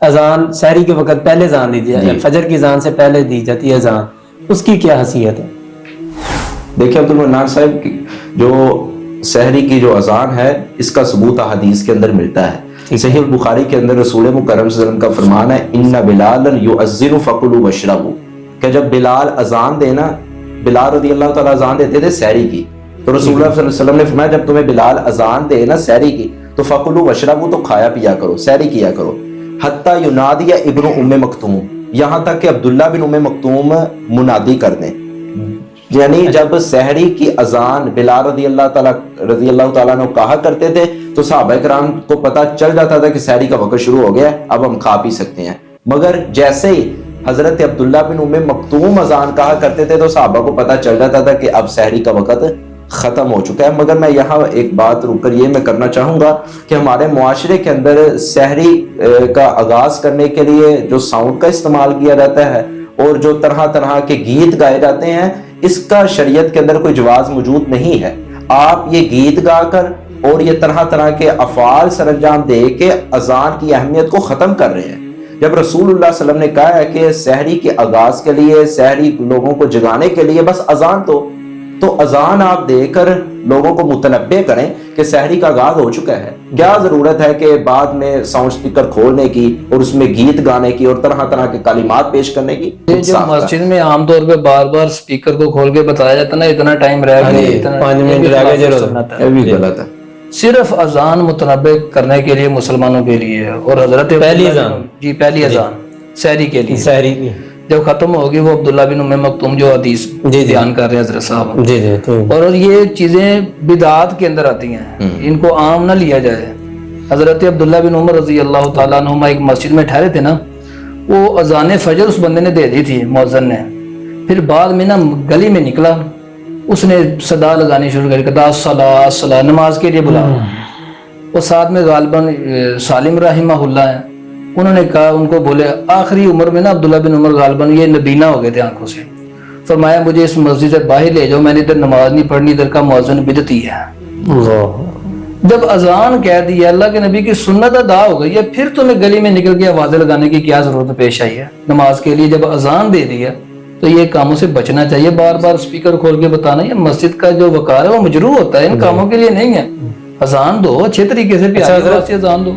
اذان سحری کے وقت پہلے اذان دی جاتی ہے، فجر کی اذان سے پہلے دی جاتی ہے اذان، اس کی کیا حیثیت ہے؟ دیکھیں عبد المنان صاحب، جو سحری کی جو اذان ہے اس کا ثبوت حدیث کے اندر ملتا ہے۔ صحیح البخاری کے اندر رسول مکرم صلی اللہ علیہ وسلم کا فرمان ہے ان بلالا یؤذن فکلوا واشربوا، کہ جب بلال اذان دینا، بلال رضی اللہ تعالیٰ اذان دیتے تھے سحری کی، تو رسول اللہ صلی اللہ علیہ وسلم نے فرمایا جب تمہیں بلال اذان دے نا سحری کی تو فکلوا واشربوا، تو کھایا پیا کرو، سحری کیا کرو، حتی ینادی ابن ام مکتوم، یہاں تک کہ عبداللہ بن ام مکتوم منادی کر دیں۔ یعنی جب سحری کی اذان بلال رضی اللہ تعالیٰ نے کہا کرتے تھے تو صحابہ کرام کو پتہ چل جاتا تھا کہ سحری کا وقت شروع ہو گیا، اب ہم کھا پی سکتے ہیں۔ مگر جیسے ہی حضرت عبداللہ بن ام مکتوم اذان کہا کرتے تھے تو صحابہ کو پتہ چل جاتا تھا کہ اب سحری کا وقت ختم ہو چکا ہے۔ مگر میں یہاں ایک بات رک کر یہ میں کرنا چاہوں گا کہ ہمارے معاشرے کے اندر سحری کا آغاز کرنے کے لیے جو ساؤنڈ کا استعمال کیا جاتا ہے اور جو طرح طرح کے گیت گائے جاتے ہیں، اس کا شریعت کے اندر کوئی جواز موجود نہیں ہے۔ آپ یہ گیت گا کر اور یہ طرح طرح کے افعال سر انجام دے کے اذان کی اہمیت کو ختم کر رہے ہیں۔ جب رسول اللہ صلی اللہ علیہ وسلم نے کہا ہے کہ سحری کے آغاز کے لیے، سحری لوگوں کو جگانے کے لیے بس اذان تو اذان آپ دے کر لوگوں کو متنبع کریں کہ سحری کا آغاز ہو چکا ہے۔ کیا ضرورت ہے کہ بعد میں ساؤنڈ سپیکر کھولنے کی اور اس میں گیت گانے کی اور طرح طرح کے کلمات پیش کرنے کی؟ جو مسجد میں عام طور پہ بار بار سپیکر کو کھول کے بتایا جاتا نا اتنا ٹائم رہ گیا، 5 منٹ رہ گئے، یہ بھی غلط ہے۔ صرف اذان متنبع کرنے کے لیے مسلمانوں کے لیے ہے، اور حضرت پہلی اذان، جی پہلی اذان سحری کے لیے، سحری کی جب ختم ہوگی وہ عبداللہ بن ام مکتوم جو حدیث بیان کر رہے ہیں حضرت صاحب، جی جی تو اور یہ چیزیں بدعات کے اندر آتی ہیں، ان کو عام نہ لیا جائے۔ حضرت عبداللہ بن عمر رضی اللہ تعالیٰ عنہما ایک مسجد میں ٹھہرے تھے نا، وہ اذان فجر اس بندے نے دے دی تھی مؤذن نے، پھر بعد میں نا گلی میں نکلا، اس نے صدا لگانی شروع کر دی، الصلاۃ الصلاۃ، نماز کے لیے بلا۔ وہ ساتھ میں غالباً سالم رحمہ اللہ ہے، انہوں نے کہا، ان کو بولے آخری عمر میں نا عبداللہ بن عمر غالباً یہ نبینا ہو گئے تھے آنکھوں سے، فرمایا مجھے اس مسجد سے باہر لے جاؤ، میں نے ادھر نماز نہیں پڑھنی، ادھر کا مؤذن بدعتی ہے۔ جب اذان کہہ دی، اللہ کے نبی کی سنت ادا ہو گئی ہے، پھر تمہیں گلی میں نکل کے آوازیں لگانے کی کیا ضرورت پیش آئی ہے؟ نماز کے لیے جب اذان دے دی ہے تو یہ کاموں سے بچنا چاہیے۔ بار بار سپیکر کھول کے بتانا، یہ مسجد کا جو وقار ہے وہ مجروح ہوتا ہے، ان کاموں کے لیے نہیں ہے۔ اذان دو اچھے طریقے سے، پیاری آواز سے اذان دو۔